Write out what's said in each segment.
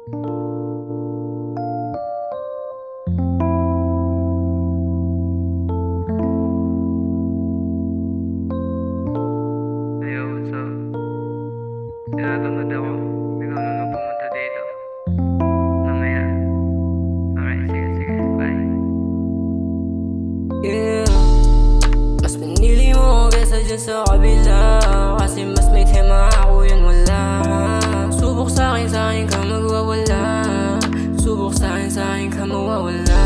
Ayo, what's up? Tinatamad ako. Ikaw naman pumunta dito. Mamaya. Alright, sige, sige. Bye. Yeah, mas pinili mo kesa dyan sa kabila, kasi mas may tema ako, yun wala. Subok sa'kin ka magwawala. Subok sa'kin ka mawawala.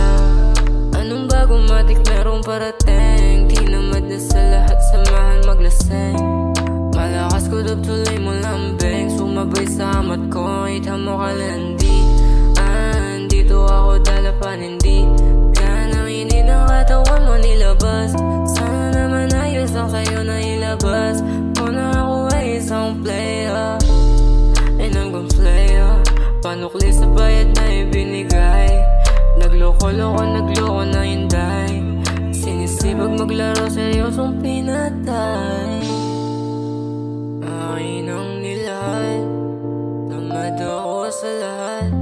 Anong bagong matik merong parating? Tinamad na sa lahat, samahan maglaseng. Malakas ko daw tuloy mo lambing. Sumabay sa amat ko, kita mo kalandi. Dito ako dala panindi. Kaya nang inid ang katawan mo nilabas. Sana naman ayos lang sa'yo na ilabas. Muna ako ay isang player, and I'm gon' play ya. Panukli sa bayad na ibinigay. Nagloko na hinday. Sinisipag maglaro, seryosong pinatay. Akin ang nilahal, tamad ako sa lahat.